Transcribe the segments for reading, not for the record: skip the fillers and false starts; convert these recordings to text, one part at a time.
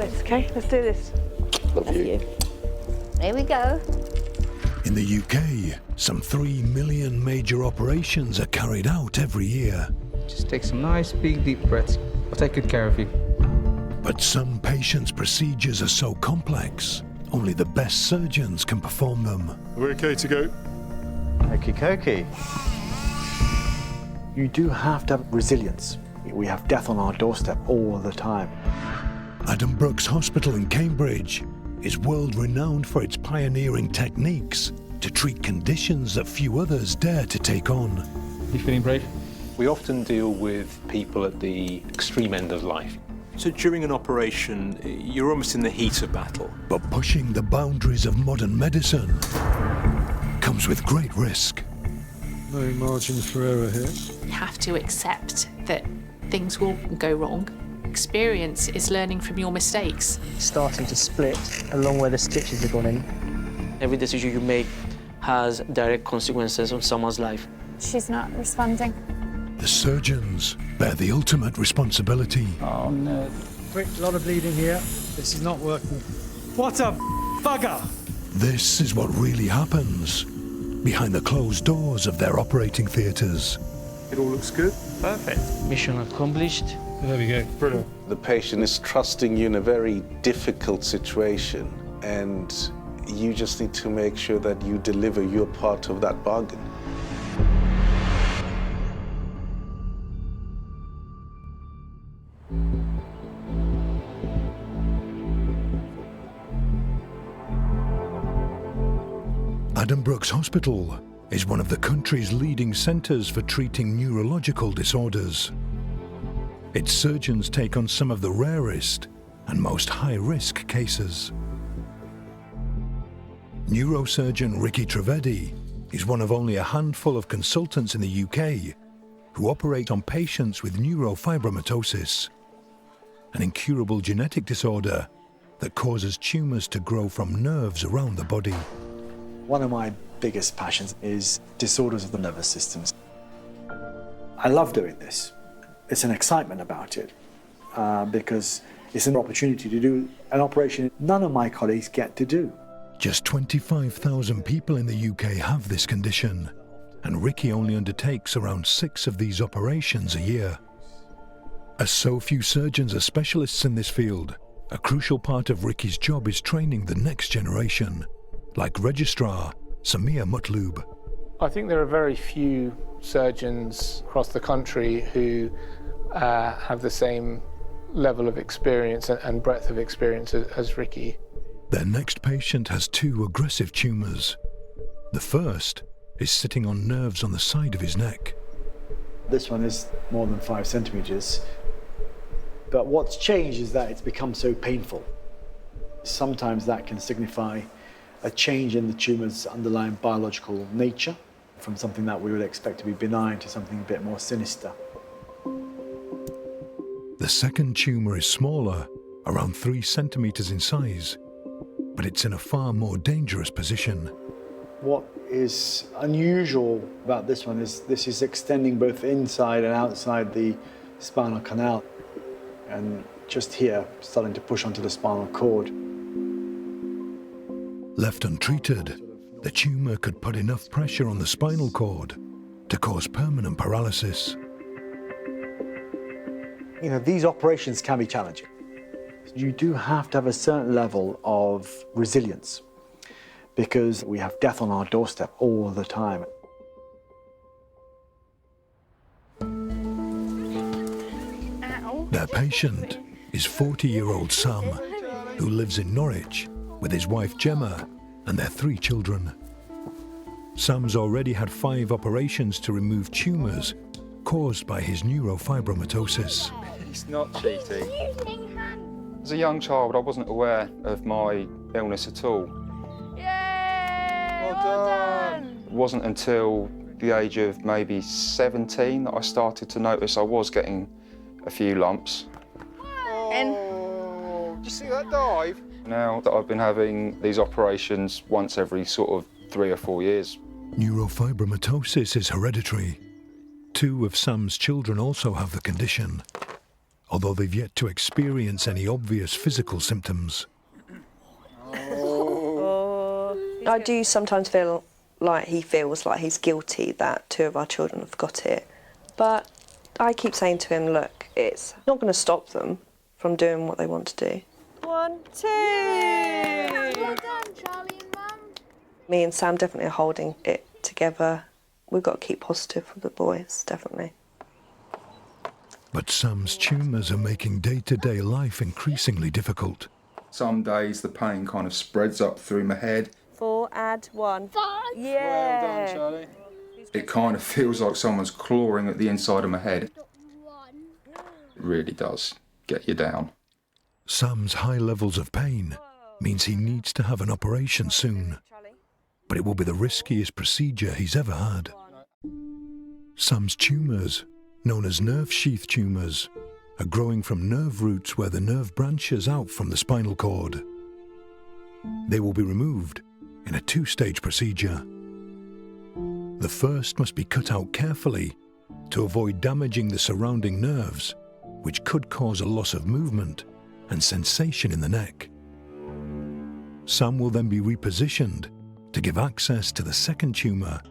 this, okay? Let's do this. Love you. Here we go. In the UK, some 3 million major operations are carried out every year. Just take some nice, big, deep breaths. I'll take good care of you. But some patients' procedures are so complex, only the best surgeons can perform them. We're okay to go. Okie dokie. You do have to have resilience. We have death on our doorstep all the time. Adam Brooks Hospital in Cambridge is world-renowned for its pioneering techniques to treat conditions that few others dare to take on. You feeling brave? We often deal with people at the extreme end of life. So during an operation, you're almost in the heat of battle. But pushing the boundaries of modern medicine comes with great risk. No margin for error here. You have to accept that things will go wrong. Experience is learning from your mistakes. Starting to split along where the stitches have gone in. Every decision you make has direct consequences on someone's life. She's not responding. The surgeons bear the ultimate responsibility. Oh no. Quick, a lot of bleeding here. This is not working. What a bugger! This is what really happens behind the closed doors of their operating theatres. It all looks good. Perfect. Mission accomplished. There we go. Brilliant. The patient is trusting you in a very difficult situation, and you just need to make sure that you deliver your part of that bargain. Adam Brooks Hospital is one of the country's leading centres for treating neurological disorders. Its surgeons take on some of the rarest and most high-risk cases. Neurosurgeon Ricky Trivedi is one of only a handful of consultants in the UK who operate on patients with neurofibromatosis, an incurable genetic disorder that causes tumours to grow from nerves around the body. One of my biggest passions is disorders of the nervous systems. I love doing this. It's an excitement about it because it's an opportunity to do an operation none of my colleagues get to do. Just 25,000 people in the UK have this condition, and Ricky only undertakes around 6 of these operations a year. As so few surgeons are specialists in this field, a crucial part of Ricky's job is training the next generation, like registrar Samir Mutloob. I think there are very few surgeons across the country who have the same level of experience and breadth of experience as Ricky. Their next patient has 2 aggressive tumours. The first is sitting on nerves on the side of his neck. This one is more than 5 centimetres. But what's changed is that it's become so painful. Sometimes that can signify a change in the tumour's underlying biological nature, from something that we would expect to be benign to something a bit more sinister. The second tumour is smaller, around 3 centimetres in size, but it's in a far more dangerous position. What is unusual about this one is this is extending both inside and outside the spinal canal, and just here, starting to push onto the spinal cord. Left untreated, the tumour could put enough pressure on the spinal cord to cause permanent paralysis. You know, these operations can be challenging. You do have to have a certain level of resilience because we have death on our doorstep all the time. Their patient is 40-year-old Sam, who lives in Norwich with his wife Gemma and their 3 children. Sam's already had 5 operations to remove tumours caused by his neurofibromatosis. It's not cheating. As a young child, I wasn't aware of my illness at all. Yay! Well done! It wasn't until the age of maybe 17 that I started to notice I was getting a few lumps. Oh, did you see that dive? Now that I've been having these operations once every sort of 3 or 4 years. Neurofibromatosis is hereditary. 2 of Sam's children also have the condition. although they've yet to experience any obvious physical symptoms. I do sometimes feel like he feels like he's guilty that 2 of our children have got it. But I keep saying to him, look, it's not going to stop them from doing what they want to do. 1, 2! Well done, Charlie and Mum. Me and Sam definitely are holding it together. We've got to keep positive for the boys, definitely. But Sam's tumours are making day-to-day life increasingly difficult. Some days the pain kind of spreads up through my head. 4, add 1. 5. Yeah. Well done, Charlie. It kind of feels like someone's clawing at the inside of my head. It really does get you down. Sam's high levels of pain means he needs to have an operation soon, but it will be the riskiest procedure he's ever had. Sam's tumours, known as nerve sheath tumours, are growing from nerve roots where the nerve branches out from the spinal cord. They will be removed in a 2-stage procedure. The first must be cut out carefully to avoid damaging the surrounding nerves, which could cause a loss of movement and sensation in the neck. Sam will then be repositioned to give access to the second tumour,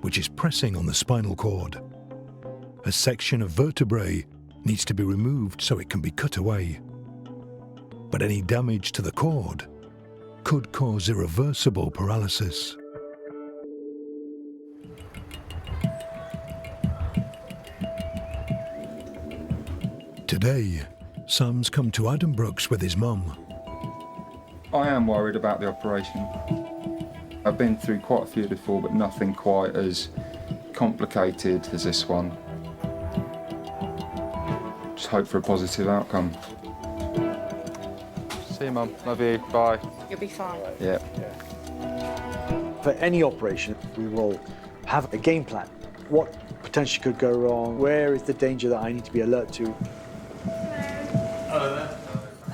which is pressing on the spinal cord. A section of vertebrae needs to be removed so it can be cut away. But any damage to the cord could cause irreversible paralysis. Today, Sam's come to Addenbrooke's with his mum. I am worried about the operation. I've been through quite a few before, but nothing quite as complicated as this one. Just hope for a positive outcome. See you, Mum. Love you. Bye. You'll be fine. Yeah. For any operation, we will have a game plan. What potentially could go wrong? Where is the danger that I need to be alert to?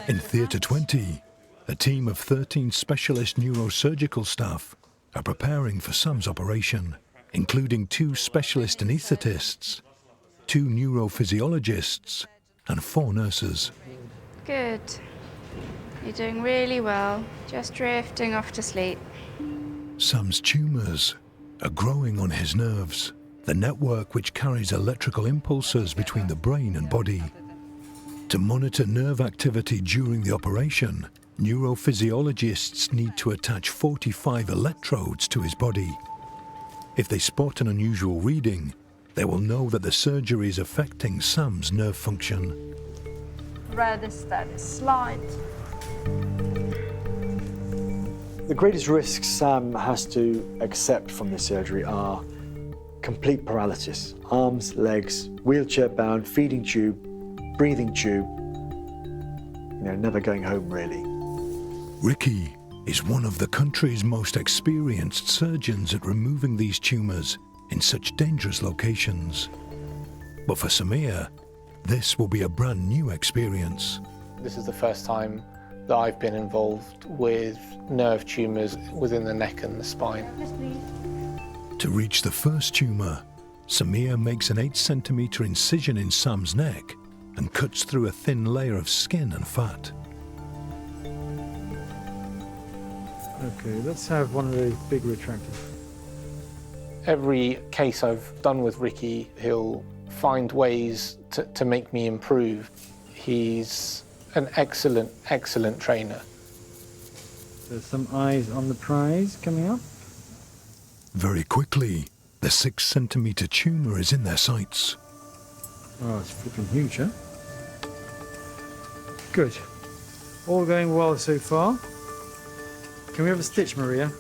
In Theatre 20, a team of 13 specialist neurosurgical staff are preparing for Sam's operation, including 2 specialist anaesthetists, 2 neurophysiologists, and 4 nurses. Good. You're doing really well. Just drifting off to sleep. Sam's tumours are growing on his nerves, the network which carries electrical impulses between the brain and body. To monitor nerve activity during the operation, neurophysiologists need to attach 45 electrodes to his body. If they spot an unusual reading, they will know that the surgery is affecting Sam's nerve function. Rather steady slide. The greatest risks Sam has to accept from this surgery are complete paralysis. Arms, legs, wheelchair-bound, feeding tube, breathing tube, never going home really. Ricky is one of the country's most experienced surgeons at removing these tumours in such dangerous locations. But for Samir, this will be a brand new experience. This is the first time that I've been involved with nerve tumours within the neck and the spine. Yes, please. To reach the first tumour, Samir makes an 8-centimetre incision in Sam's neck and cuts through a thin layer of skin and fat. Okay, let's have one of those big retractors. Every case I've done with Ricky, he'll find ways to make me improve. He's an excellent, excellent trainer. There's some eyes on the prize coming up. Very quickly, the 6-centimetre tumour is in their sights. Oh, it's flipping huge, huh? Good. All going well so far. Can we have a stitch, Maria?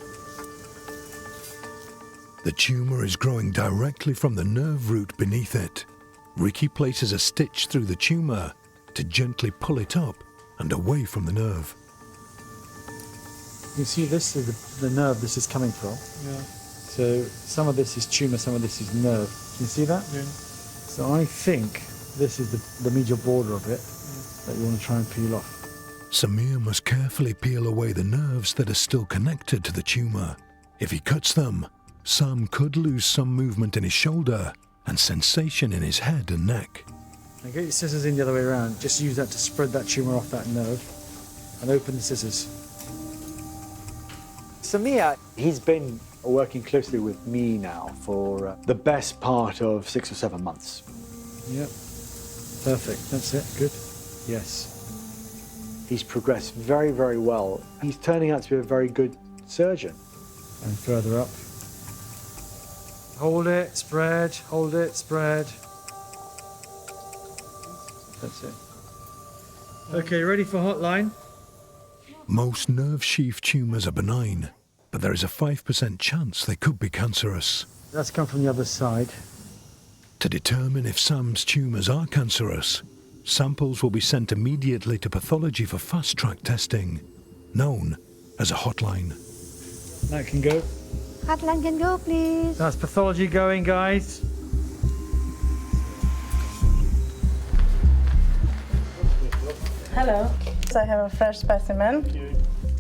The tumour is growing directly from the nerve root beneath it. Ricky places a stitch through the tumour to gently pull it up and away from the nerve. You see, this is the nerve this is coming from. Yeah. So some of this is tumour, some of this is nerve. Can you see that? Yeah. So I think this is the medial border of it that you want to try and peel off. Samir must carefully peel away the nerves that are still connected to the tumour. If he cuts them, Sam could lose some movement in his shoulder and sensation in his head and neck. Now get your scissors in the other way around. Just use that to spread that tumour off that nerve. And open the scissors. Samir, he's been working closely with me now for the best part of 6 or 7 months. Yep. Perfect. That's it. Good. Yes. He's progressed very, very well. He's turning out to be a very good surgeon. And further up. Hold it, spread, hold it, spread. That's it. Okay, ready for hotline? Most nerve sheath tumours are benign, but there is a 5% chance they could be cancerous. That's come from the other side. To determine if Sam's tumours are cancerous, samples will be sent immediately to pathology for fast-track testing, known as a hotline. That can go. Hotline can go, please. That's pathology going, guys. Hello. I have a fresh specimen.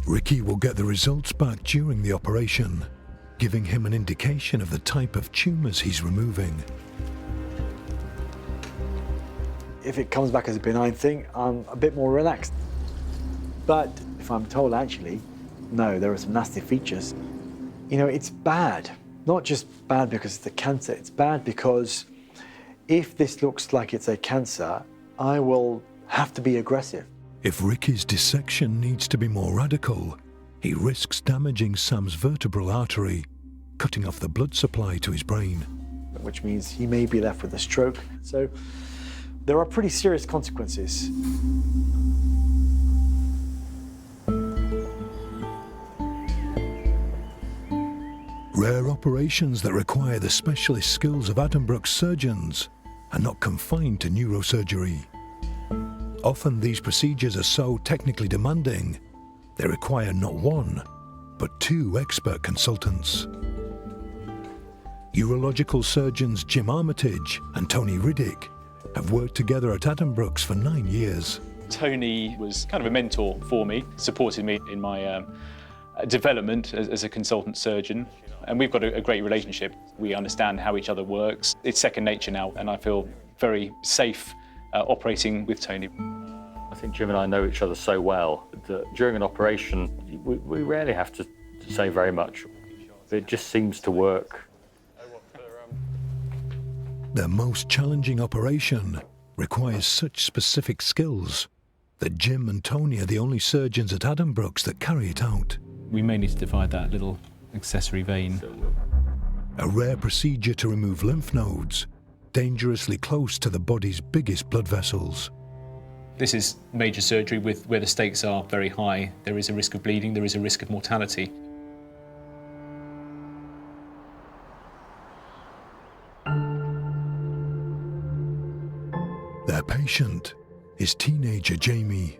Ricky will get the results back during the operation, giving him an indication of the type of tumours he's removing. If it comes back as a benign thing, I'm a bit more relaxed. But if I'm told, actually, no, there are some nasty features, you know, it's bad. Not just bad because it's a cancer, it's bad because if this looks like it's a cancer, I will have to be aggressive. If Ricky's dissection needs to be more radical, he risks damaging Sam's vertebral artery, cutting off the blood supply to his brain. Which means he may be left with a stroke. So there are pretty serious consequences. Rare operations that require the specialist skills of Addenbrook's surgeons are not confined to neurosurgery. Often these procedures are so technically demanding, they require not one, but 2 expert consultants. Urological surgeons Jim Armitage and Tony Riddick have worked together at Addenbrook's for 9 years. Tony was kind of a mentor for me, supported me in my development as a consultant surgeon, and we've got a great relationship. We understand how each other works. It's second nature now, and I feel very safe operating with Tony. I think Jim and I know each other so well that during an operation, we rarely have to say very much. It just seems to work. Their most challenging operation requires such specific skills that Jim and Tony are the only surgeons at Addenbrook's that carry it out. We may need to divide that little accessory vein. A rare procedure to remove lymph nodes, dangerously close to the body's biggest blood vessels. This is major surgery where the stakes are very high. There is a risk of bleeding, there is a risk of mortality. Their patient is teenager Jamie,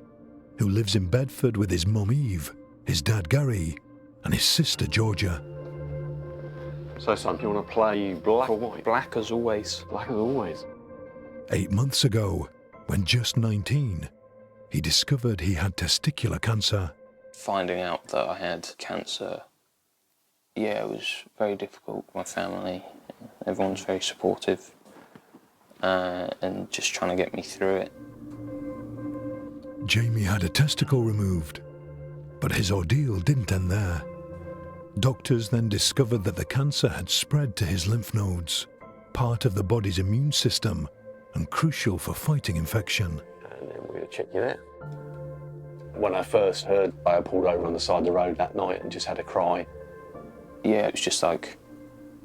who lives in Bedford with his mum Eve, his dad Gary, and his sister Georgia. So son, you want to play black or white? Black as always. Black as always. 8 months ago, when just 19, he discovered he had testicular cancer. Finding out that I had cancer, yeah, it was very difficult. My family, everyone's very supportive, and just trying to get me through it. Jamie had a testicle removed, but his ordeal didn't end there. Doctors then discovered that the cancer had spread to his lymph nodes, part of the body's immune system and crucial for fighting infection. And then we'll check you there. When I first heard, I pulled over on the side of the road that night and just had a cry. Yeah, it was just like,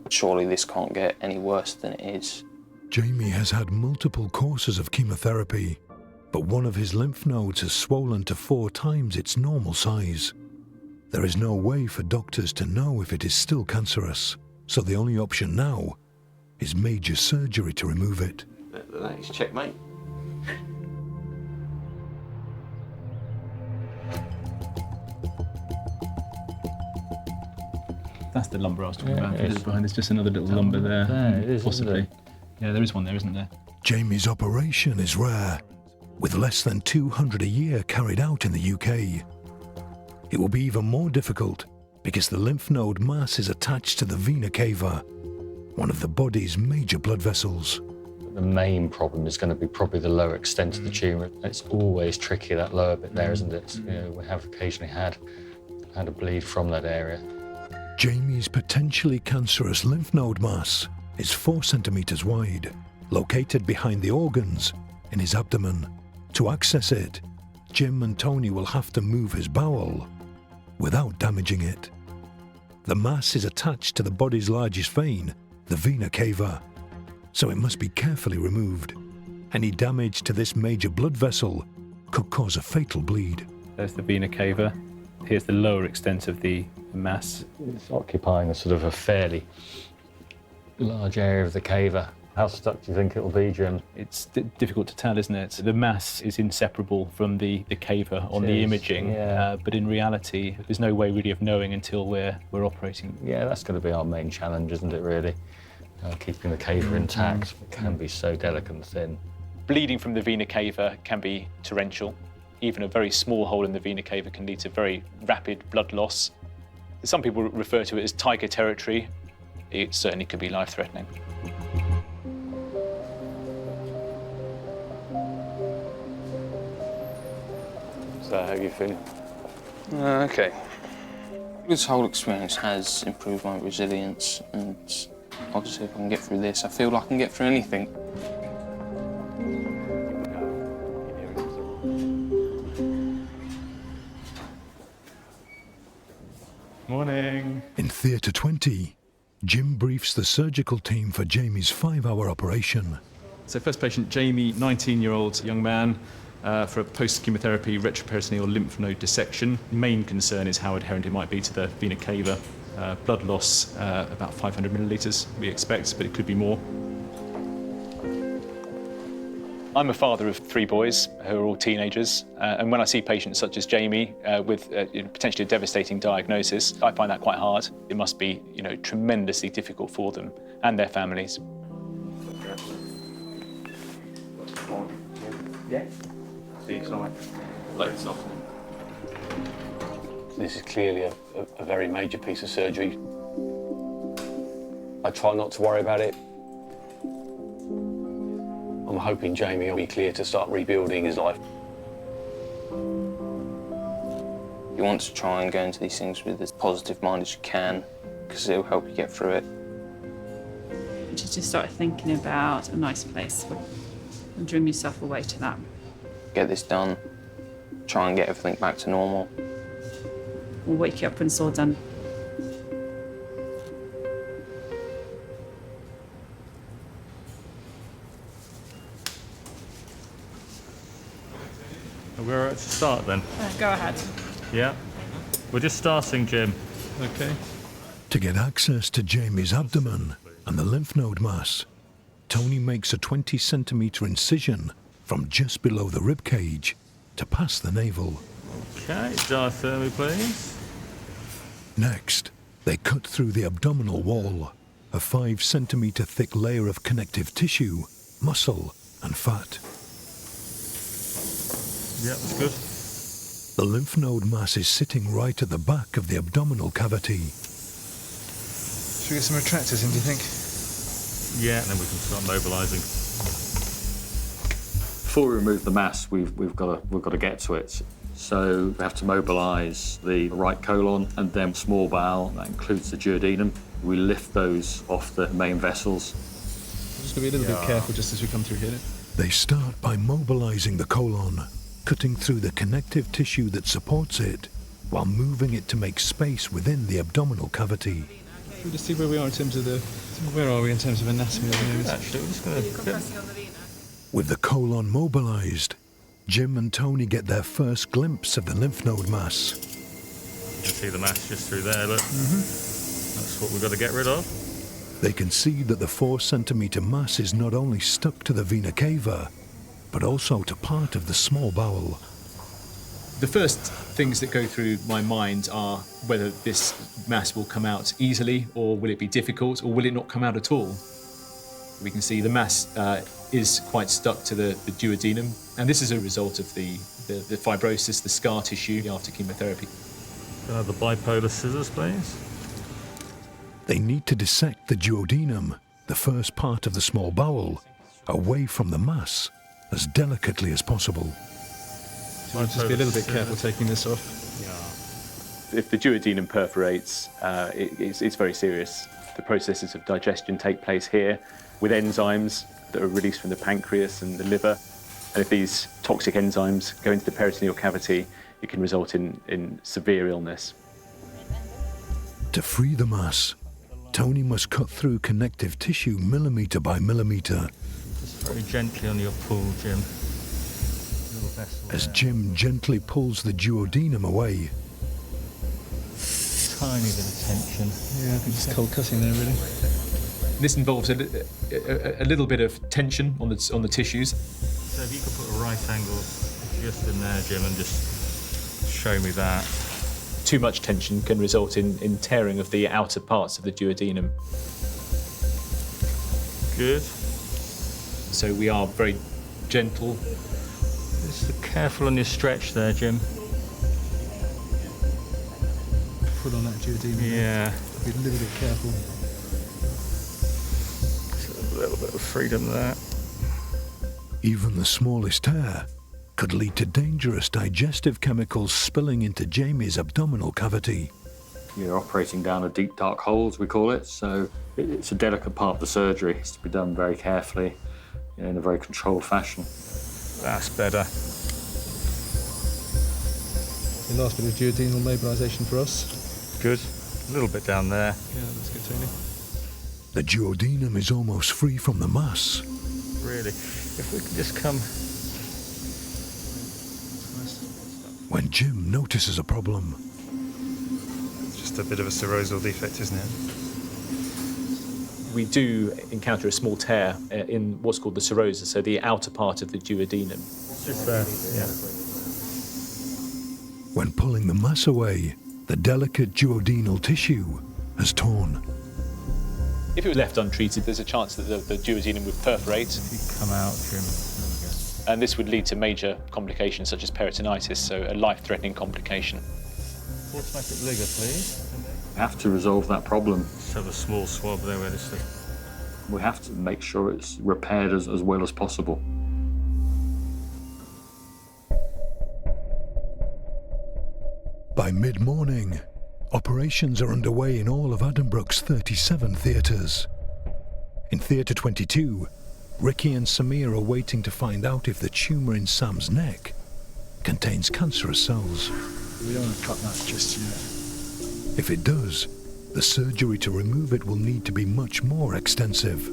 surely this can't get any worse than it is. Jamie has had multiple courses of chemotherapy, but one of his lymph nodes has swollen to 4 times its normal size. There is no way for doctors to know if it is still cancerous, so the only option now is major surgery to remove it. That is checkmate. That's the lumbar I was talking about. There's just another little lumbar there. There it is, possibly. Yeah, there is one there, isn't there? Jamie's operation is rare, with less than 200 a year carried out in the UK. It will be even more difficult because the lymph node mass is attached to the vena cava, one of the body's major blood vessels. The main problem is going to be probably the lower extent of the tumour. It's always tricky, that lower bit there, isn't it? You know, we have occasionally had a bleed from that area. Jamie's potentially cancerous lymph node mass is 4 centimetres wide, located behind the organs in his abdomen. To access it, Jim and Tony will have to move his bowel without damaging it. The mass is attached to the body's largest vein, the vena cava, so it must be carefully removed. Any damage to this major blood vessel could cause a fatal bleed. There's the vena cava. Here's the lower extent of the mass. It's occupying a sort of a fairly large area of the cava. How stuck do you think it'll be, Jim? It's difficult to tell, isn't it? The mass is inseparable from the cava on the imaging, but in reality, there's no way really of knowing until we're operating. Yeah, that's going to be our main challenge, isn't it, really? Keeping the cava intact. It can be so delicate and thin. Bleeding from the vena cava can be torrential. Even a very small hole in the vena cava can lead to very rapid blood loss. Some people refer to it as tiger territory. It certainly could be life-threatening. So how are you feeling? Okay. This whole experience has improved my resilience, and obviously if I can get through this, I feel like I can get through anything. Morning. In Theatre 20, Jim briefs the surgical team for Jamie's 5-hour operation. So first patient, Jamie, 19-year-old young man, for a post-chemotherapy retroperitoneal lymph node dissection. Main concern is how adherent it might be to the vena cava. Blood loss, about 500 millilitres, we expect, but it could be more. I'm a father of 3 boys who are all teenagers, and when I see patients such as Jamie with potentially a devastating diagnosis, I find that quite hard. It must be, tremendously difficult for them and their families. Yeah. See you tonight. This is clearly a very major piece of surgery. I try not to worry about it. I'm hoping Jamie will be clear to start rebuilding his life. You want to try and go into these things with as positive mind as you can, because it'll help you get through it. Just start thinking about a nice place and dream yourself away to that. Get this done, try and get everything back to normal. We'll wake you up when it's all done. We're at to start then. Go ahead. Yeah. We're just starting, Jim. Okay. To get access to Jamie's abdomen and the lymph node mass, Tony makes a 20 centimetre incision from just below the rib cage to pass the navel. Okay, diathermy, please. Next, they cut through the abdominal wall, a 5 centimetre thick layer of connective tissue, muscle and fat. Yeah, that's good. The lymph node mass is sitting right at the back of the abdominal cavity. Should we get some retractors in, do you think? Yeah, and then we can start mobilising. Before we remove the mass, we've got to get to it. So we have to mobilise the right colon and then small bowel. That includes the duodenum. We lift those off the main vessels. We're just going to be a little bit careful just as we come through here. They start by mobilising the colon, cutting through the connective tissue that supports it, while moving it to make space within the abdominal cavity. Should we just see where we are in terms of where are we in terms of anatomy at the moment? Actually, we're just going to... With the colon mobilised, Jim and Tony get their first glimpse of the lymph node mass. You can see the mass just through there, look. That's what we've got to get rid of. They can see that the 4 centimetre mass is not only stuck to the vena cava, but also to part of the small bowel. The first things that go through my mind are whether this mass will come out easily, or will it be difficult, or will it not come out at all. We can see the mass is quite stuck to the duodenum, and this is a result of the fibrosis, the scar tissue after chemotherapy. Can I have the bipolar scissors, please? They need to dissect the duodenum, the first part of the small bowel, away from the mass as delicately as possible. So just be a little bit careful taking this off. If the duodenum perforates, it's very serious. The processes of digestion take place here with enzymes that are released from the pancreas and the liver. And if these toxic enzymes go into the peritoneal cavity, it can result in severe illness. To free the mass, Tony must cut through connective tissue millimetre by millimetre. Just very gently on your pull, Jim. As Jim gently pulls the duodenum away. Tiny bit of tension. Yeah, I think it's cold cutting there, really. This involves a little bit of tension on the tissues. So if you could put a right angle just in there, Jim, and just show me that. Too much tension can result in tearing of the outer parts of the duodenum. Good. So we are very gentle. Just careful on your stretch there, Jim. Pull on that duodenum. Yeah. Be a little bit careful. Just a little bit of freedom there. Even the smallest tear could lead to dangerous digestive chemicals spilling into Jamie's abdominal cavity. You're operating down a deep, dark hole, as we call it, so it's a delicate part of the surgery. It's to be done very carefully, in a very controlled fashion. That's better. The last bit of duodenal mobilisation for us. Good. A little bit down there. Yeah, that's good, Tony. The duodenum is almost free from the mass. Really. If we can just come... When Jim notices a problem. It's just a bit of a serosal defect, isn't it? We do encounter a small tear in what's called the serosa, so the outer part of the duodenum. Just there, yeah. When pulling the mass away, the delicate duodenal tissue has torn. If it was left untreated, there's a chance that the duodenum would perforate. If you come out, Jim. And this would lead to major complications such as peritonitis, so a life-threatening complication. Automatic ligger, please. We have to resolve that problem. Just have a small swab there where this thing. We have to make sure it's repaired as well as possible. By mid-morning, operations are underway in all of Addenbrook's 37 theatres. In Theatre 22, Ricky and Samir are waiting to find out if the tumour in Sam's neck contains cancerous cells. We don't want to cut that just yet. If it does, the surgery to remove it will need to be much more extensive.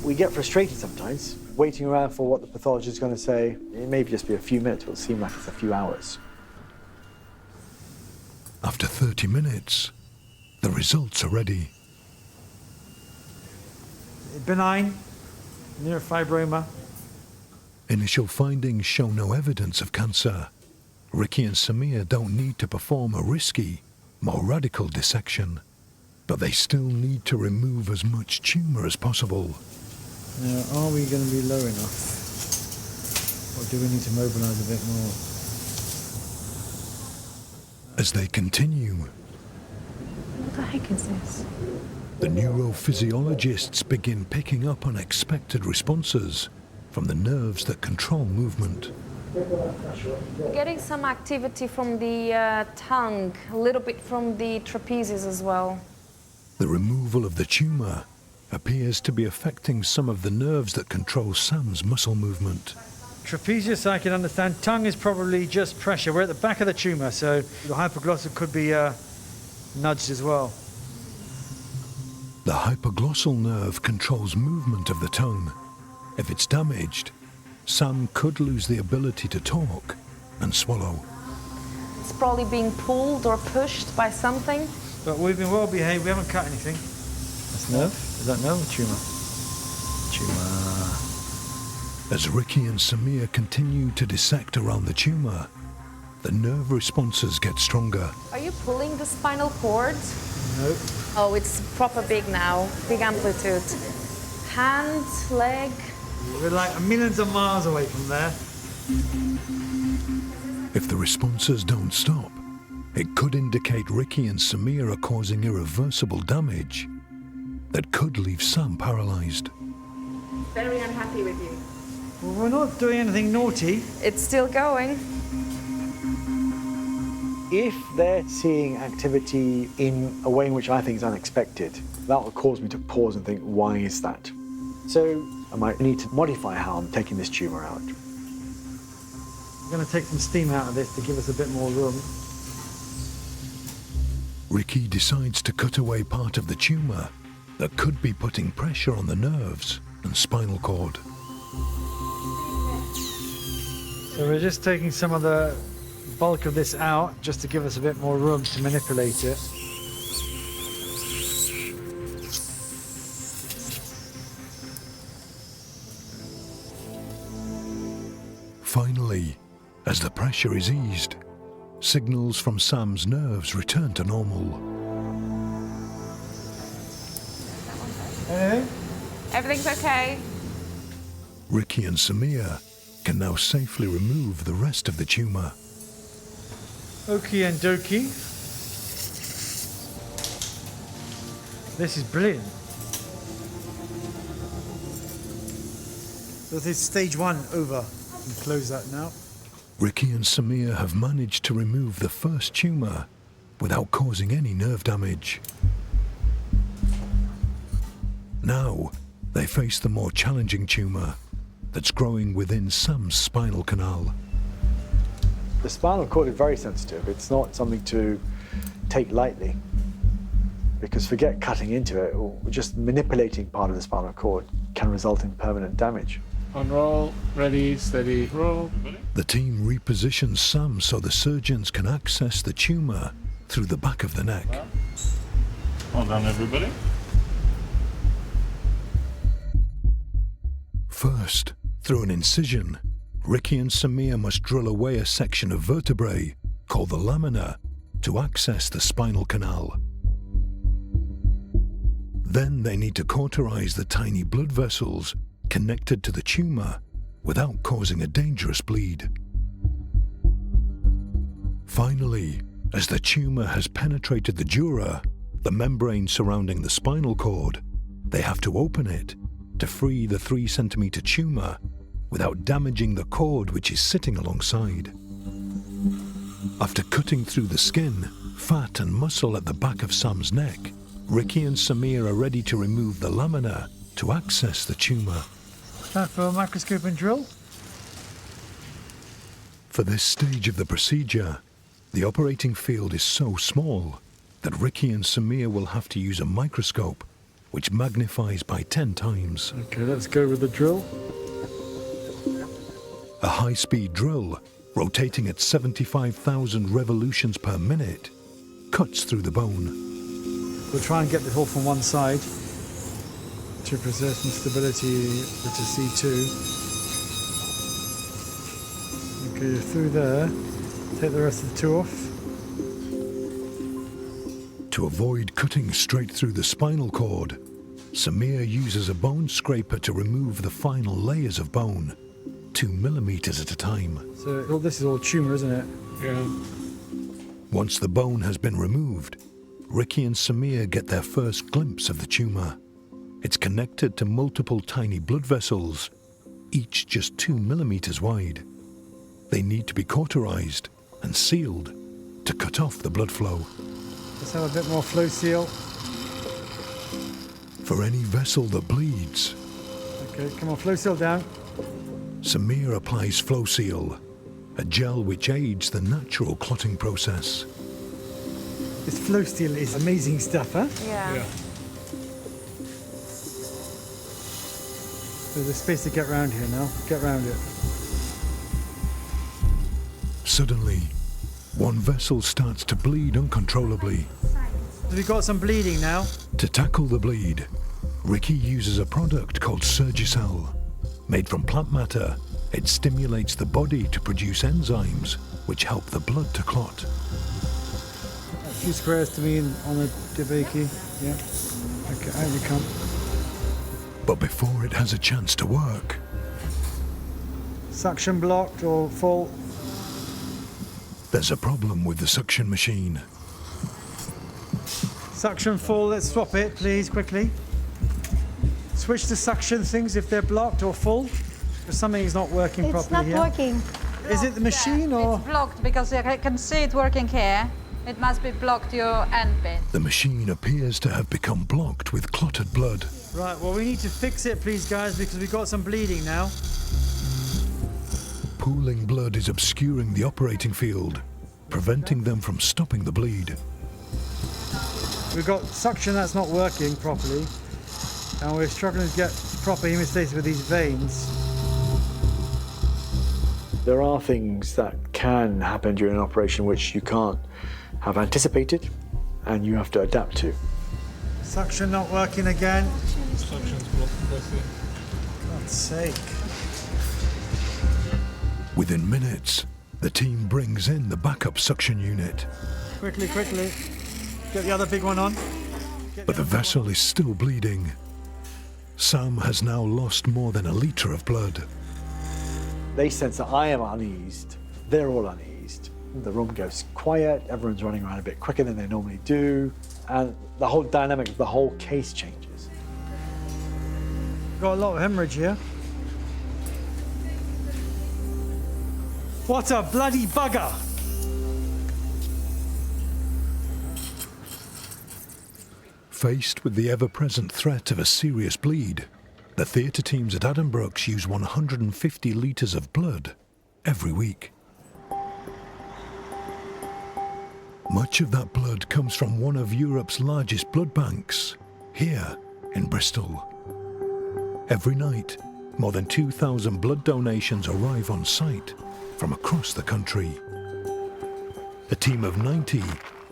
We get frustrated sometimes, waiting around for what the pathologist is going to say. It may just be a few minutes, it'll seem like it's a few hours. After 30 minutes, the results are ready. Benign, neurofibroma. Initial findings show no evidence of cancer. Ricky and Samir don't need to perform a risky, more radical dissection, but they still need to remove as much tumour as possible. Now, are we going to be low enough? Or do we need to mobilise a bit more? As they continue, What the heck is this? the neurophysiologists begin picking up unexpected responses from the nerves that control movement. Getting some activity from the tongue, a little bit from the trapezius as well. The removal of the tumour appears to be affecting some of the nerves that control Sam's muscle movement. Trapezius, I can understand. Tongue is probably just pressure. We're at the back of the tumour, so the hypoglossal could be nudged as well. The hypoglossal nerve controls movement of the tongue. If it's damaged, Sam could lose the ability to talk and swallow. It's probably being pulled or pushed by something. But we've been well behaved, we haven't cut anything. That's nerve? Is that nerve or tumour? Tumour. As Ricky and Samir continue to dissect around the tumour, the nerve responses get stronger. Are you pulling the spinal cord? No. Oh, it's proper big now, big amplitude. Hand, leg. We're like millions of miles away from there. If the responses don't stop, it could indicate Ricky and Samir are causing irreversible damage that could leave Sam paralysed. very unhappy with you. Well, we're not doing anything naughty. It's still going. If they're seeing activity in a way in which I think is unexpected, that will cause me to pause and think, why is that? So I might need to modify how I'm taking this tumour out. We're going to take some steam out of this to give us a bit more room. Ricky decides to cut away part of the tumour that could be putting pressure on the nerves and spinal cord. So we're just taking some of the bulk of this out just to give us a bit more room to manipulate it. Finally, as the pressure is eased, signals from Sam's nerves return to normal. Everything's okay. Ricky and Samir can now safely remove the rest of the tumour. Okie and dokie. This is brilliant. So this is stage 1 over. We can close that now. Ricky and Samir have managed to remove the first tumour without causing any nerve damage. Now, they face the more challenging tumour that's growing within Sam's spinal canal. The spinal cord is very sensitive. It's not something to take lightly, because forget cutting into it, or just manipulating part of the spinal cord can result in permanent damage. On roll, ready, steady, roll. The team repositions Sam so the surgeons can access the tumour through the back of the neck. Well done, everybody. First, through an incision, Ricky and Samir must drill away a section of vertebrae, called the lamina, to access the spinal canal. Then they need to cauterize the tiny blood vessels connected to the tumour without causing a dangerous bleed. Finally, as the tumour has penetrated the dura, the membrane surrounding the spinal cord, they have to open it to free the 3-centimetre tumour without damaging the cord which is sitting alongside. After cutting through the skin, fat and muscle at the back of Sam's neck, Ricky and Samir are ready to remove the lamina to access the tumour. Time for a microscope and drill. For this stage of the procedure, the operating field is so small that Ricky and Samir will have to use a microscope which magnifies by 10 times. Okay, let's go with the drill. A high-speed drill, rotating at 75,000 revolutions per minute, cuts through the bone. We'll try and get the hole from one side to preserve some stability to C2. Okay, you're through there. Take the rest of the 2 off. To avoid cutting straight through the spinal cord, Samir uses a bone scraper to remove the final layers of bone, 2 millimeters at a time. So well, this is all tumour, isn't it? Yeah. Once the bone has been removed, Ricky and Samir get their first glimpse of the tumour. It's connected to multiple tiny blood vessels, each just 2 millimeters wide. They need to be cauterized and sealed to cut off the blood flow. Let's have a bit more flow seal. For any vessel that bleeds, Okay, come on, flow seal down. Samir applies Flow Seal, a gel which aids the natural clotting process. This flow seal is amazing stuff, huh? Yeah. So there's space to get round here now. Get round it. Suddenly, one vessel starts to bleed uncontrollably. So we've got some bleeding now. To tackle the bleed, Ricky uses a product called Surgicel. Made from plant matter, it stimulates the body to produce enzymes which help the blood to clot. A few squares to me on the debaki. Yeah. Okay, out you come. But before it has a chance to work, Suction blocked or full. there's a problem with the suction machine. Suction full. Let's swap it, please, quickly. Switch the suction things if they're blocked or full. Because something is not working properly here. It's not working. Is it the machine or? It's blocked because I can see it working here. It must be blocked your end bit. The machine appears to have become blocked with clotted blood. Right, well, we need to fix it, please, guys, because we've got some bleeding now. Pooling blood is obscuring the operating field, preventing them from stopping the bleed. We've got suction that's not working properly, and we're struggling to get proper hemostasis with these veins. There are things that can happen during an operation which you can't have anticipated and you have to adapt to. Suction not working again. Suction's blocked, God's sake. Within minutes, the team brings in the backup suction unit. Quickly, quickly. Get the other big one on. But the vessel is still bleeding. Sam has now lost more than 1 litre of blood. They sense that I am uneased. They're all uneased. The room goes quiet. Everyone's running around a bit quicker than they normally do. And the whole dynamic of the whole case changes. Got a lot of hemorrhage here. What a bloody bugger! Faced with the ever-present threat of a serious bleed, the theatre teams at Addenbrooke's use 150 litres of blood every week. Much of that blood comes from one of Europe's largest blood banks, here in Bristol. Every night, more than 2,000 blood donations arrive on site from across the country. A team of 90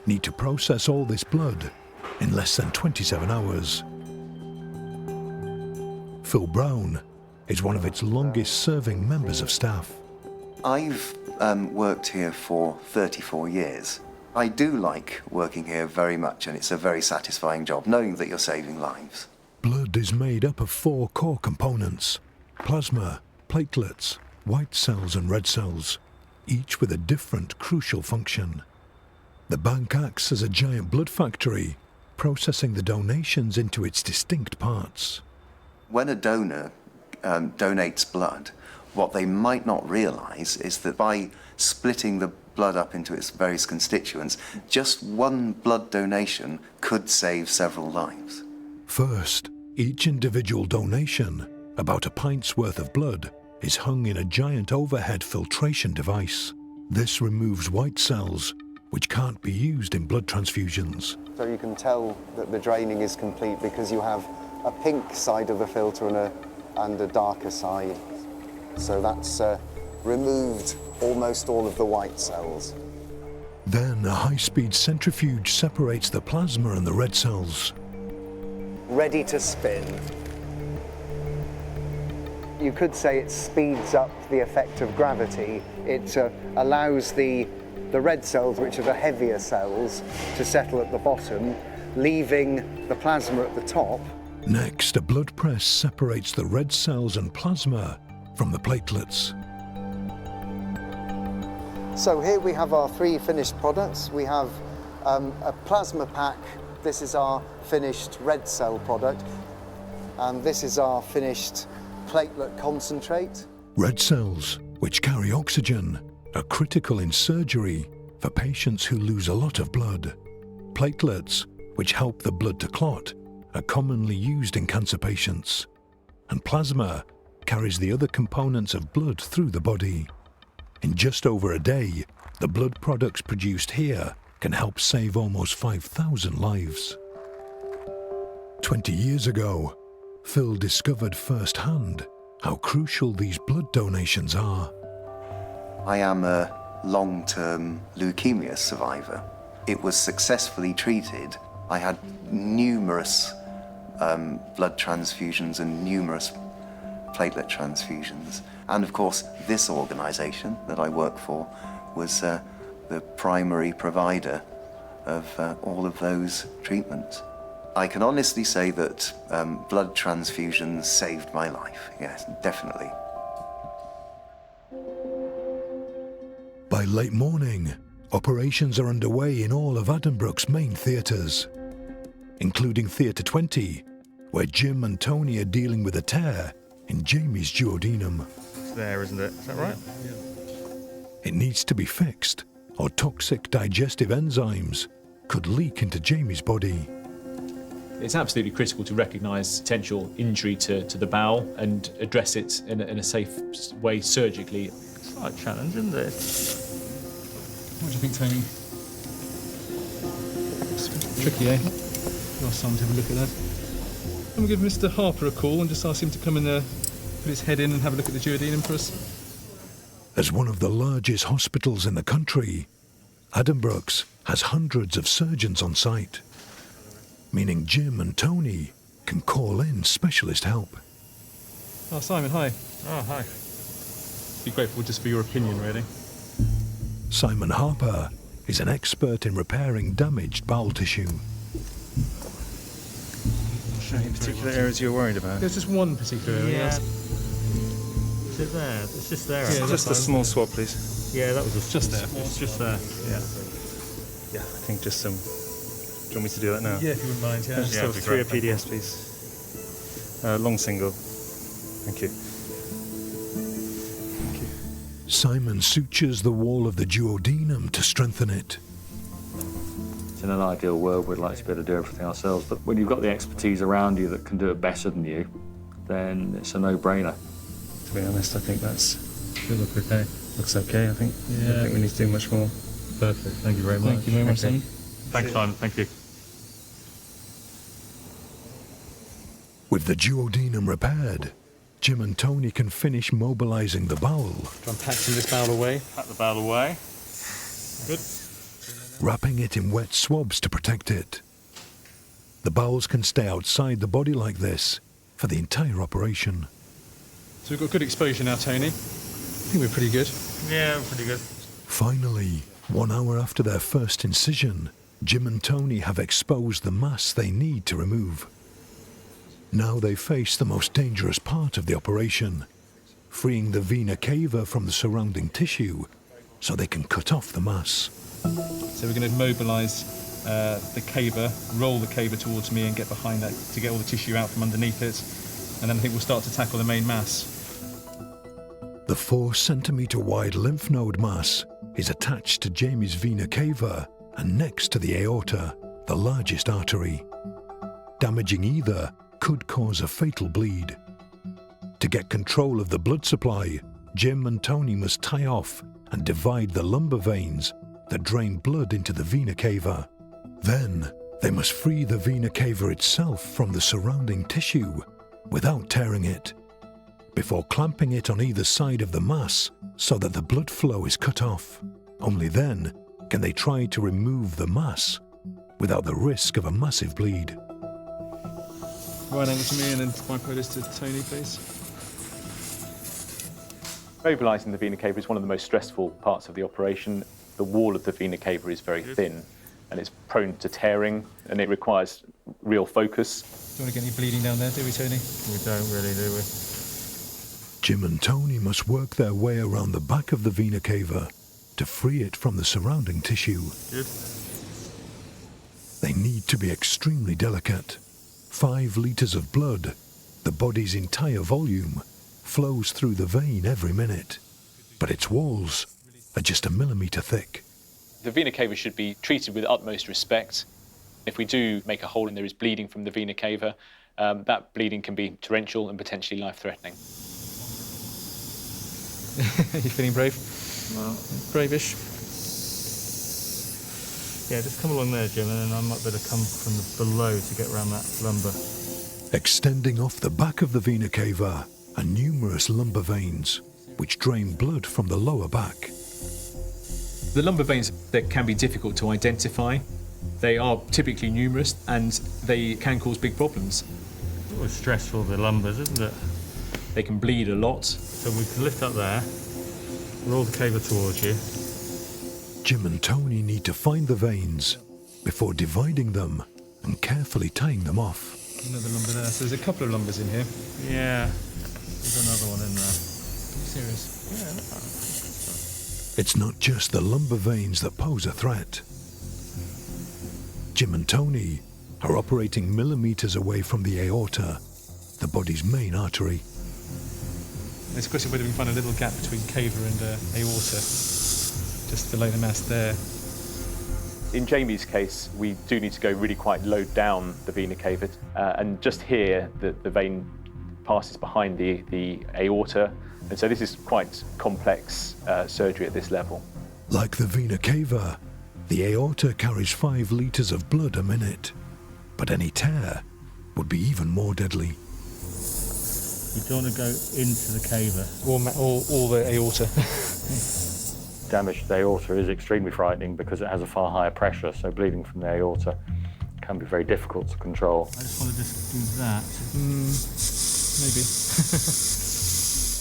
need to process all this blood in less than 27 hours. Phil Brown is one of its longest-serving members of staff. I've worked here for 34 years. I do like working here very much, and it's a very satisfying job, knowing that you're saving lives. Blood is made up of 4 core components: plasma, platelets, white cells and red cells, each with a different crucial function. The bank acts as a giant blood factory, processing the donations into its distinct parts. When a donor donates blood, what they might not realise is that by splitting the blood up into its various constituents, just one blood donation could save several lives. First, each individual donation, about a pint's worth of blood, is hung in a giant overhead filtration device. This removes white cells, which can't be used in blood transfusions. So you can tell that the draining is complete because you have a pink side of the filter and a darker side. So that's removed almost all of the white cells. Then a high-speed centrifuge separates the plasma and the red cells. Ready to spin. You could say it speeds up the effect of gravity. It allows the red cells, which are the heavier cells, to settle at the bottom, leaving the plasma at the top. Next, a blood press separates the red cells and plasma from the platelets. So here we have our 3 finished products. We have a plasma pack. This is our finished red cell product. And this is our finished platelet concentrate. Red cells, which carry oxygen, are critical in surgery for patients who lose a lot of blood. Platelets, which help the blood to clot, are commonly used in cancer patients. And plasma carries the other components of blood through the body. In just over a day, the blood products produced here can help save almost 5,000 lives. 20 years ago, Phil discovered firsthand how crucial these blood donations are. I am a long-term leukemia survivor. It was successfully treated. I had numerous blood transfusions and numerous platelet transfusions. And of course, this organisation that I work for was the primary provider of all of those treatments. I can honestly say that blood transfusions saved my life, yes, definitely. By late morning, operations are underway in all of Addenbrooke's main theatres, including Theatre 20, where Jim and Tony are dealing with a tear in Jamie's duodenum. It's there, isn't it? Is that right? It needs to be fixed, or toxic digestive enzymes could leak into Jamie's body. It's absolutely critical to recognise potential injury to the bowel and address it in a safe way surgically. It's quite a challenge, isn't it? What do you think, Tony? It's tricky, eh? Last time to have a look at that. Can we give Mr. Harper a call and just ask him to come and put his head in and have a look at the duodenum for us? As one of the largest hospitals in the country, Addenbrooke's has hundreds of surgeons on site, meaning Jim and Tony can call in specialist help. Oh, Simon, hi. Oh, hi. Be grateful just for your opinion, really. Simon Harper is an expert in repairing damaged bowel tissue. Any particular areas you're worried about? There's just one particular area. Yeah. Is it there? It's just there. Yeah, just a small swab, please. Yeah, that was just there. It's just there. Yeah. Yeah, I think just some. Do you want me to do that now? Yeah, if you wouldn't mind. Yeah. Just Yeah, have 3 PDS, please. Long single. Thank you. Simon sutures the wall of the duodenum to strengthen it. In an ideal world, we'd like to be able to do everything ourselves, but when you've got the expertise around you that can do it better than you, then it's a no-brainer. To be honest, I think that's... Should look okay. Looks okay, I think. Yeah. I don't think we need to do much more. Perfect. Thank you very much. Thank you very much, Simon. Thanks, Simon. Thank you. With the duodenum repaired, Jim and Tony can finish mobilising the bowel. Try and pack some of this bowel away. Pack the bowel away. Good. Wrapping it in wet swabs to protect it. The bowels can stay outside the body like this for the entire operation. So we've got good exposure now, Tony. I think we're pretty good. Yeah, pretty good. Finally, 1 hour after their first incision, Jim and Tony have exposed the mass they need to remove. Now they face the most dangerous part of the operation, freeing the vena cava from the surrounding tissue so they can cut off the mass. So we're going to mobilise the cava, roll the cava towards me and get behind that to get all the tissue out from underneath it. And then I think we'll start to tackle the main mass. The 4 centimetre wide lymph node mass is attached to Jamie's vena cava and next to the aorta, the largest artery. Damaging either could cause a fatal bleed. To get control of the blood supply, Jim and Tony must tie off and divide the lumbar veins that drain blood into the vena cava. Then, they must free the vena cava itself from the surrounding tissue without tearing it, before clamping it on either side of the mass so that the blood flow is cut off. Only then can they try to remove the mass without the risk of a massive bleed. Right angle to me and then bipolar to Tony, please. Mobilising the vena cava is one of the most stressful parts of the operation. The wall of the vena cava is very thin and it's prone to tearing and it requires real focus. Don't want to get any bleeding down there, do we, Tony? We don't really, do we? Jim and Tony must work their way around the back of the vena cava to free it from the surrounding tissue. Good. They need to be extremely delicate. 5 litres of blood, the body's entire volume, flows through the vein every minute, but its walls are just 1 millimetre thick. The vena cava should be treated with utmost respect. If we do make a hole and there is bleeding from the vena cava, that bleeding can be torrential and potentially life-threatening. You feeling brave? Well, brave-ish? Yeah, just come along there, Jim, and then I might better come from below to get around that lumbar. Extending off the back of the vena cava are numerous lumbar veins, which drain blood from the lower back. The lumbar veins that can be difficult to identify. They are typically numerous and they can cause big problems. It's always stressful, the lumbars, isn't it? They can bleed a lot. So we can lift up there, roll the cava towards you. Jim and Tony need to find the veins before dividing them and carefully tying them off. Another lumbar there. So there's a couple of lumbars in here. Yeah, there's another one in there. Are you serious? Yeah. It's not just the lumbar veins that pose a threat. Jim and Tony are operating millimeters away from the aorta, the body's main artery. It's a question of whether we can find a little gap between cava and aorta, just below the mass there. In Jamie's case, we do need to go really quite low down the vena cava, and just here the vein passes behind the aorta, and so this is quite complex surgery at this level. Like the vena cava, the aorta carries 5 litres of blood a minute, but any tear would be even more deadly. You don't want to go into the cava. Or the aorta. Damage to the aorta is extremely frightening because it has a far higher pressure, so bleeding from the aorta can be very difficult to control. I just want to do that. Maybe.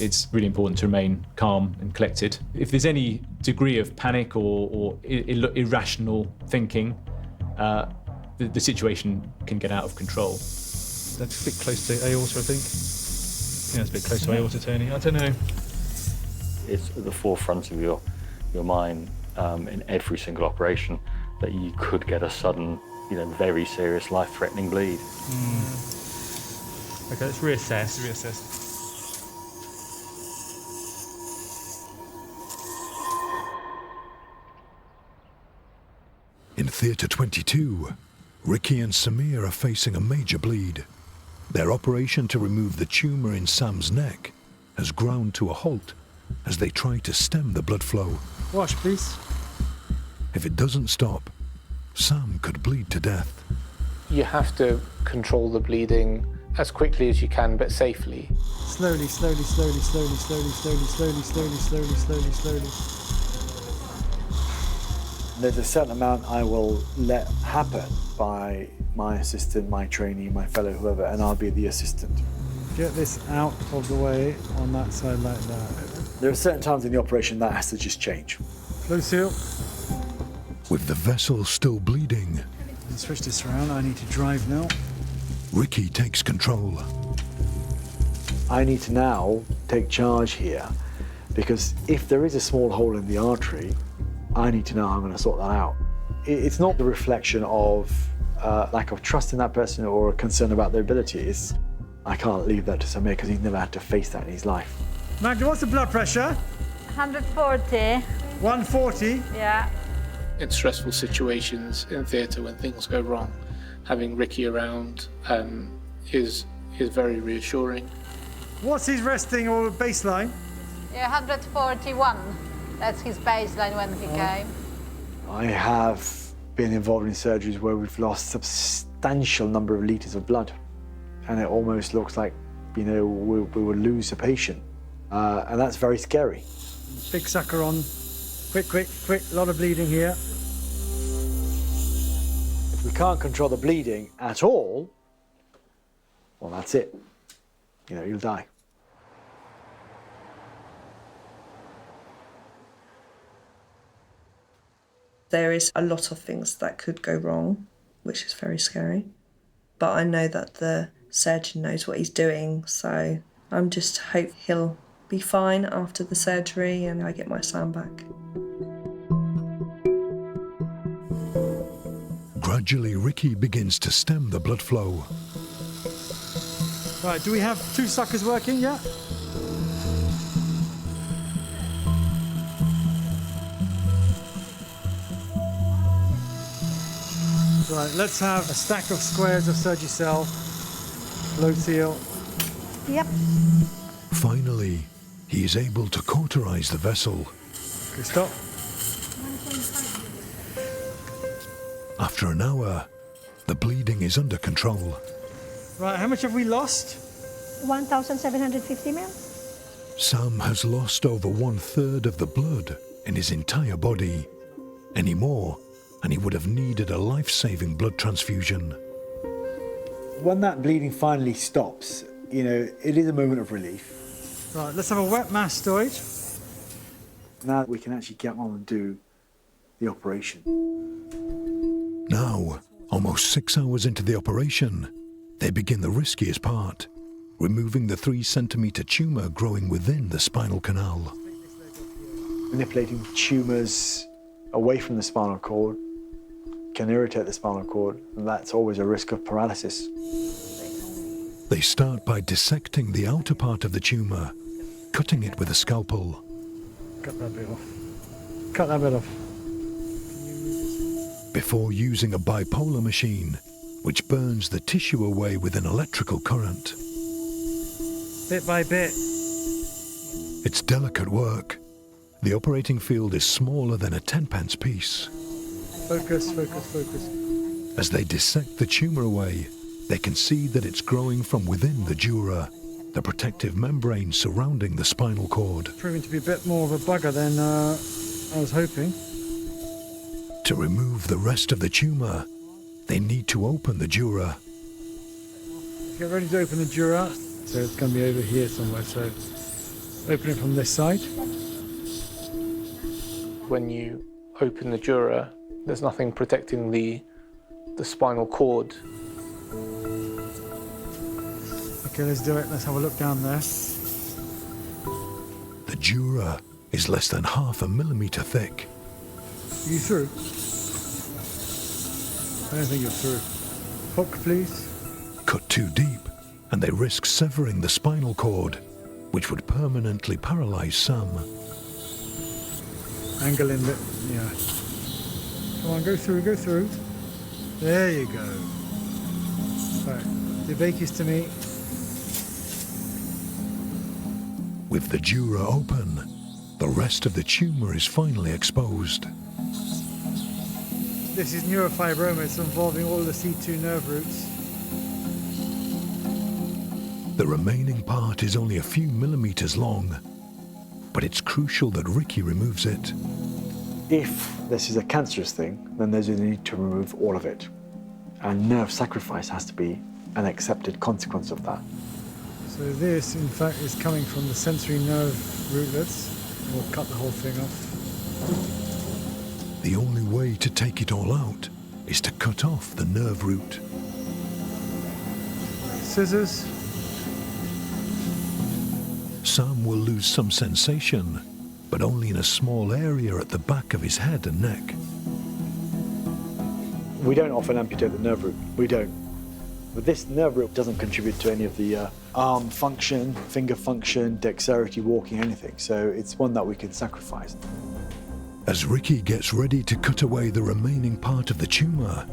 It's really important to remain calm and collected. If there's any degree of panic or irrational thinking, the situation can get out of control. That's a bit close to aorta, I think. Yeah, it's a bit close to aorta, Tony. I don't know. It's at the forefront of your mind in every single operation that you could get a sudden, very serious life-threatening bleed. Okay, let's reassess. In Theatre 22, Ricky and Samir are facing a major bleed. Their operation to remove the tumour in Sam's neck has ground to a halt as they try to stem the blood flow. Wash, please. If it doesn't stop, Sam could bleed to death. You have to control the bleeding as quickly as you can, but safely. Slowly, slowly, slowly, slowly, slowly, slowly, slowly, slowly, slowly, slowly, slowly. There's a certain amount I will let happen by my assistant, my trainee, my fellow, whoever, and I'll be the assistant. Get this out of the way on that side like that. There are certain times in the operation that has to just change. Flow seal. With the vessel still bleeding, Switch this around, I need to drive now. Ricky takes control. I need to now take charge here, because if there is a small hole in the artery, I need to know how I'm going to sort that out. It's not the reflection of lack of trust in that person or a concern about their ability. It's, I can't leave that to Samir because he's never had to face that in his life. Magda, what's the blood pressure? 140. 140? Yeah. In stressful situations in theatre when things go wrong, having Ricky around is very reassuring. What's his resting or baseline? Yeah, 141. That's his baseline when he came. I have been involved in surgeries where we've lost substantial number of litres of blood, and it almost looks like, we will lose a patient, and that's very scary. Big sucker on. Quick, quick, quick. A lot of bleeding here. If we can't control the bleeding at all, well, that's it. You'll die. There is a lot of things that could go wrong, which is very scary. But I know that the surgeon knows what he's doing, so I'm just hope he'll be fine after the surgery and I get my Sam back. Gradually, Ricky begins to stem the blood flow. Right, do we have 2 suckers working yet? Right, let's have a stack of squares of Surgicel, flow seal. Yep. Finally, he is able to cauterize the vessel. Okay, stop. After an hour, the bleeding is under control. Right, how much have we lost? 1,750 ml. Sam has lost over 1/3 of the blood in his entire body. Any more, and he would have needed a life-saving blood transfusion. When that bleeding finally stops, it is a moment of relief. Right, let's have a wet mastoid. Now we can actually get on and do the operation. Now, almost 6 hours into the operation, they begin the riskiest part, removing the 3-centimetre tumour growing within the spinal canal. Manipulating tumours away from the spinal cord can irritate the spinal cord, and that's always a risk of paralysis. They start by dissecting the outer part of the tumour, cutting it with a scalpel. Cut that bit off. Cut that bit off. Before using a bipolar machine, which burns the tissue away with an electrical current. Bit by bit. It's delicate work. The operating field is smaller than a 10-pence piece. Focus, focus, focus. As they dissect the tumour away, they can see that it's growing from within the dura, the protective membrane surrounding the spinal cord. Proving to be a bit more of a bugger than I was hoping. To remove the rest of the tumour, they need to open the dura. Get ready to open the dura. So it's going to be over here somewhere, so open it from this side. When you open the dura, there's nothing protecting the spinal cord. Okay, let's do it. Let's have a look down there. The dura is less than 0.5 millimetre thick. Are you through? I don't think you're through. Hook, please. Cut too deep, and they risk severing the spinal cord, which would permanently paralyse Sam. Angle in the... yeah. Come on, go through, go through. There you go. Right, the bakies to me. With the dura open, the rest of the tumour is finally exposed. This is neurofibroma. It's involving all the C2 nerve roots. The remaining part is only a few millimetres long, but it's crucial that Ricky removes it. If this is a cancerous thing, then there's a need to remove all of it. And nerve sacrifice has to be an accepted consequence of that. So this, in fact, is coming from the sensory nerve rootlets. We'll cut the whole thing off. The only way to take it all out is to cut off the nerve root. Scissors. Sam will lose some sensation, but only in a small area at the back of his head and neck. We don't often amputate the nerve root. We don't. But this nerve root doesn't contribute to any of the arm function, finger function, dexterity, walking, anything. So it's one that we can sacrifice. As Ricky gets ready to cut away the remaining part of the tumour,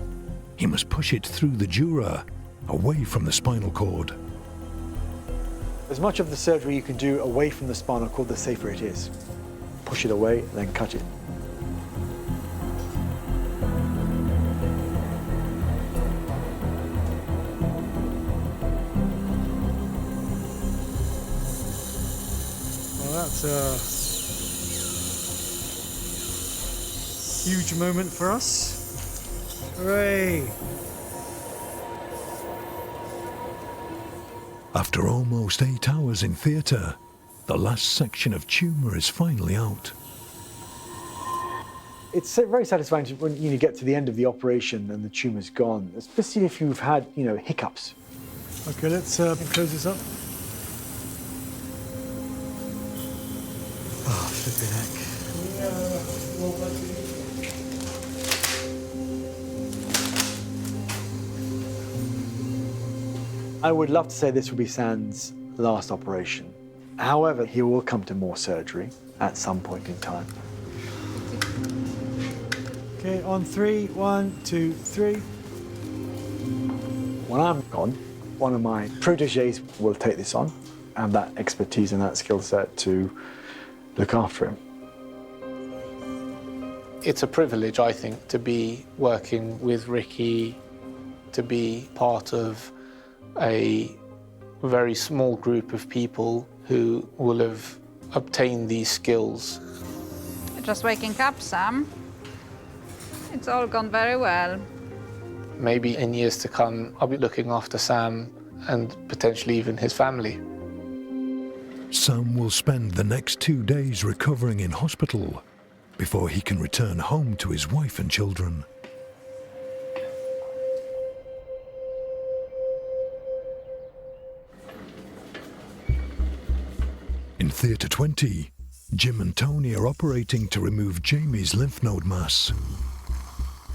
he must push it through the dura, away from the spinal cord. As much of the surgery you can do away from the spinal cord, the safer it is. Push it away, then cut it. Well, that's a huge moment for us. Hooray! After almost 8 hours in theatre, the last section of tumour is finally out. It's very satisfying when you get to the end of the operation and the tumour's gone, especially if you've had, hiccups. Okay, let's close this up. Oh, flipping heck. I would love to say this will be Sam's last operation. However, he will come to more surgery at some point in time. Okay, on 3, 1, 2, 3. When I'm gone, one of my proteges will take this on and that expertise and that skill set to look after him. It's a privilege, I think, to be working with Ricky, to be part of a very small group of people who will have obtained these skills. You're just waking up, Sam. It's all gone very well. Maybe in years to come, I'll be looking after Sam and potentially even his family. Sam will spend the next 2 days recovering in hospital before he can return home to his wife and children. In Theatre 20, Jim and Tony are operating to remove Jamie's lymph node mass.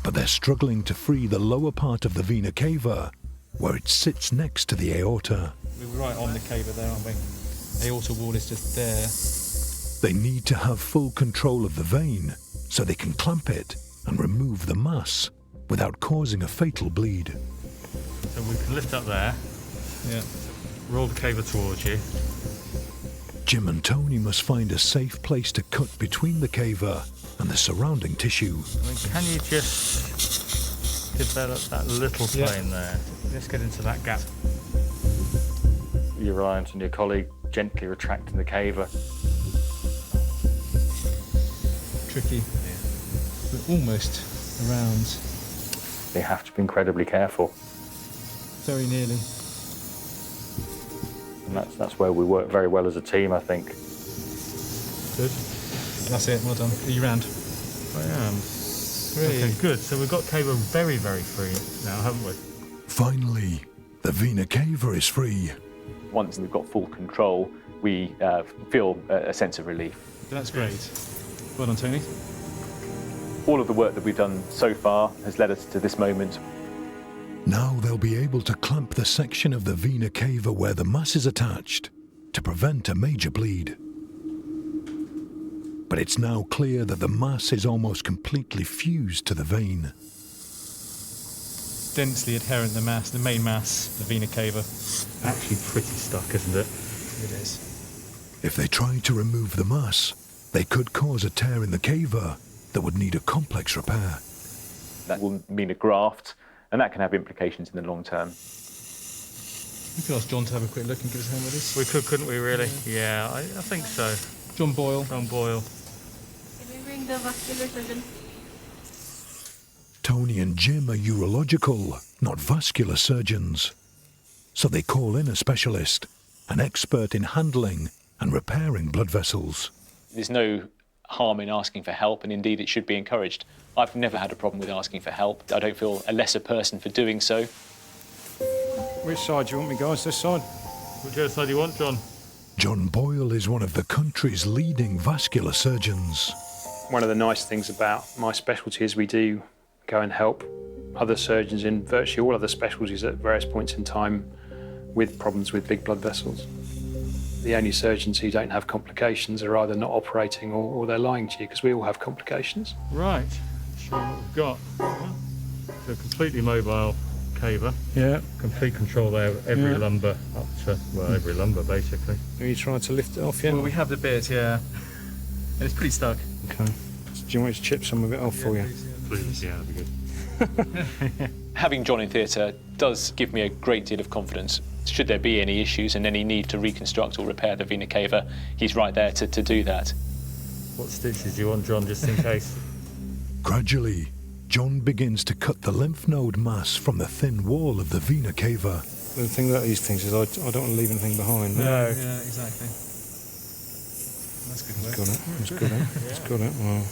but they're struggling to free the lower part of the vena cava, where it sits next to the aorta. We're right on the cava there, aren't we? Aorta wall is just there. They need to have full control of the vein so they can clamp it and remove the mass without causing a fatal bleed. So we can lift up there. Yeah. Roll the cava towards you. Jim and Tony must find a safe place to cut between the cava and the surrounding tissue. I mean, can you just develop that little plane there? Let's get into that gap. You're reliant on your colleague gently retracting the cava. Tricky. We're almost around. They have to be incredibly careful. Very nearly. And that's where we work very well as a team, I think. Good. That's it, well done. Are you round? I am. Okay, good. So we've got cava very, very free now, haven't we? Finally, the vena cava is free. Once we've got full control, we feel a sense of relief. That's great. Well done, Tony. All of the work that we've done so far has led us to this moment. Now they'll be able to clamp the section of the vena cava where the mass is attached to prevent a major bleed. But it's now clear that the mass is almost completely fused to the vein. Densely adherent, the mass, the main mass, the vena cava. Actually pretty stuck, isn't it? It is. If they try to remove the mass, they could cause a tear in the cava that would need a complex repair. That will mean a graft, and that can have implications in the long term. We could ask John to have a quick look and give us a hand with this. We could, couldn't we, really? Yeah, I think so. John Boyle. John Boyle. Can we ring the vascular surgeon? Tony and Jim are urological, not vascular surgeons. So they call in a specialist, an expert in handling and repairing blood vessels. There's no harm in asking for help, and indeed it should be encouraged. I've never had a problem with asking for help. I don't feel a lesser person for doing so. Which side do you want me, guys? This side? Whichever side you want, John. John Boyle is one of the country's leading vascular surgeons. One of the nice things about my specialty is we do go and help other surgeons in virtually all other specialties at various points in time with problems with big blood vessels. The only surgeons who don't have complications are either not operating or they're lying to you, because we all have complications. Right, show what we've got. So completely mobile cava. Yeah. Complete control there of every lumbar up to, well, every lumbar basically. Are you trying to lift it off yet? Well, we have the bit, yeah. And it's pretty stuck. Okay. Do you want me to chip some of it off for you? Please, yeah, that'd be good. Having John in theatre does give me a great deal of confidence. Should there be any issues and any need to reconstruct or repair the vena cava, he's right there to do that. What stitches do you want, John, just in case? Gradually, John begins to cut the lymph node mass from the thin wall of the vena cava. The thing about these things is I don't want to leave anything behind. No. Yeah, exactly. That's good work. It's good, eh? It's good, eh? Well,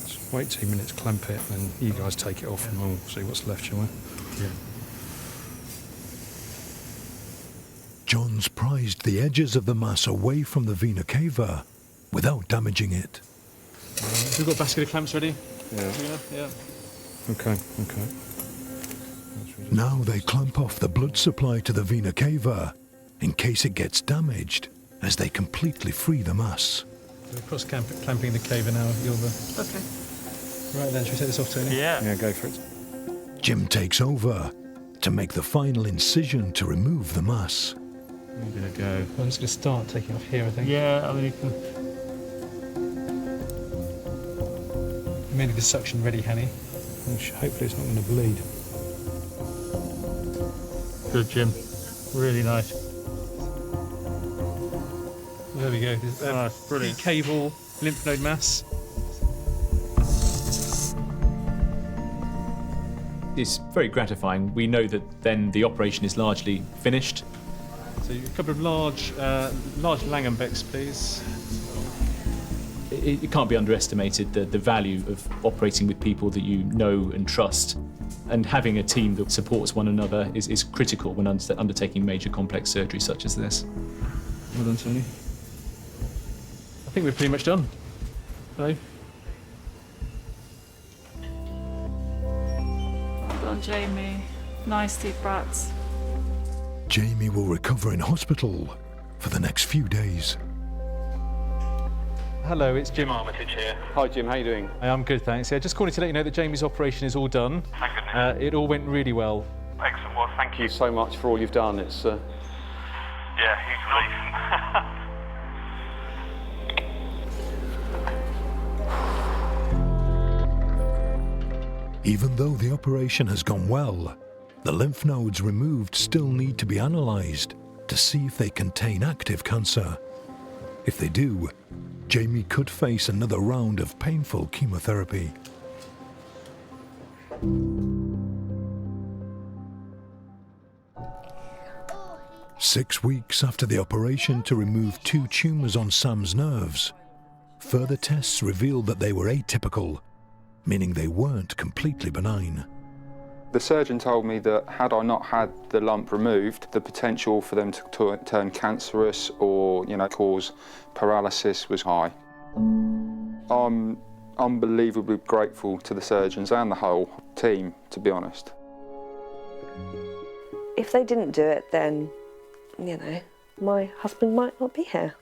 let's wait 2 minutes, clamp it, and you guys take it off and we'll see what's left, shall we? Yeah. John's prized the edges of the mass away from the vena cava without damaging it. We've got vascular clamps ready? Yeah. Yeah. Okay. Now they clamp off the blood supply to the vena cava in case it gets damaged as they completely free the mass. We're cross-clamping the cava now, Ylva. Okay. Right then, should we take this off, Tony? Yeah, go for it. Jim takes over to make the final incision to remove the mass. I'm going to go. I'm just going to start taking off here, I think. Yeah, I mean, you can. Maybe the suction ready, Hanny. Hopefully it's not going to bleed. Good, Jim. Really nice. There we go. Brilliant. Caval lymph node mass. It's very gratifying. We know that then the operation is largely finished. So a couple of large Langenbecks, please. It can't be underestimated the value of operating with people that you know and trust. And having a team that supports one another is critical when undertaking major complex surgery such as this. Well done, Tony. I think we're pretty much done. Hello. on, Jamie. Nice deep breaths. Jamie will recover in hospital for the next few days. Hello, it's Jim. Here. Hi Jim, how you doing? I'm good, thanks. Yeah, just calling to let you know that Jamie's operation is all done. Thank goodness. It all went really well. Excellent. Well, thank you so much for all you've done. It's yeah, huge relief. Even though the operation has gone well, the lymph nodes removed still need to be analysed to see if they contain active cancer. If they do, Jamie could face another round of painful chemotherapy. Six weeks after the operation to remove 2 tumours on Sam's nerves, further tests revealed that they were atypical, meaning they weren't completely benign. The surgeon told me that had I not had the lump removed, the potential for them to turn cancerous or, cause paralysis was high. I'm unbelievably grateful to the surgeons and the whole team, to be honest. If they didn't do it, then, my husband might not be here.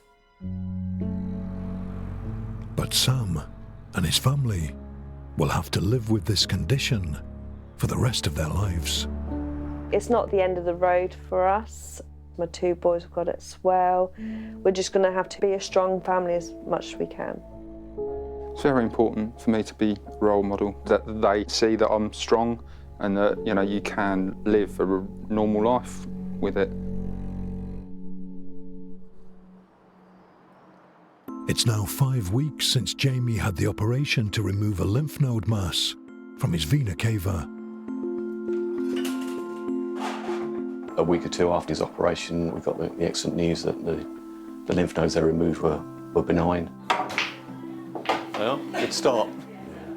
But Sam and his family will have to live with this condition for the rest of their lives. It's not the end of the road for us. My 2 boys have got it as well. We're just going to have to be a strong family as much as we can. It's very important for me to be a role model, that they see that I'm strong and that, you can live a normal life with it. It's now 5 weeks since Jamie had the operation to remove a lymph node mass from his vena cava. A week or 2 after his operation, we got the excellent news that the lymph nodes they removed were benign. Well, good start.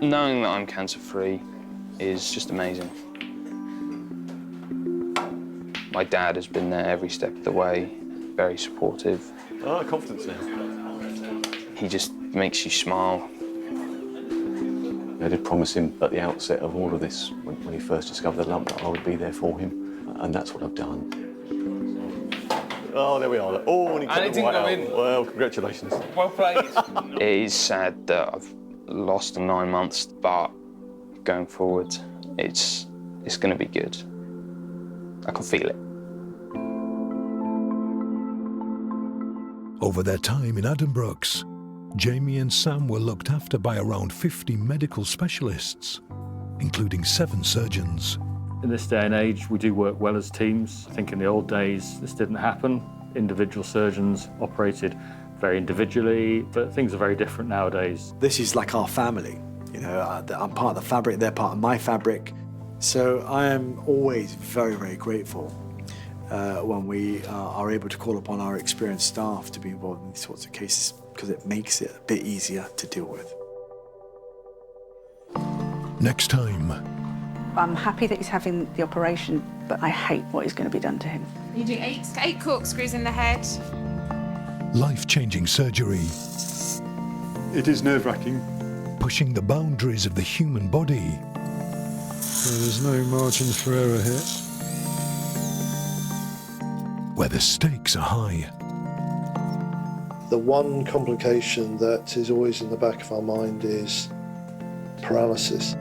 Knowing that I'm cancer-free is just amazing. My dad has been there every step of the way, very supportive. Oh, confidence now. He just makes you smile. I did promise him at the outset of all of this, when he first discovered the lump, that I would be there for him, and that's what I've done. Oh, there we are. Oh, and he didn't go in. Well, congratulations. Well played. It is sad that I've lost 9 months, but going forward, it's going to be good. I can feel it. Over their time in Addenbrooke's, Jamie and Sam were looked after by around 50 medical specialists, including 7 surgeons. In this day and age, we do work well as teams. I think in the old days, this didn't happen. Individual surgeons operated very individually, but things are very different nowadays. This is like our family. I'm part of the fabric, they're part of my fabric. So I am always very, very grateful when we are able to call upon our experienced staff to be involved in these sorts of cases, because it makes it a bit easier to deal with. Next time. I'm happy that he's having the operation, but I hate what is going to be done to him. You do 8 corkscrews in the head. Life-changing surgery. It is nerve-wracking. Pushing the boundaries of the human body. So there's no margin for error here. Where the stakes are high. The one complication that is always in the back of our mind is paralysis.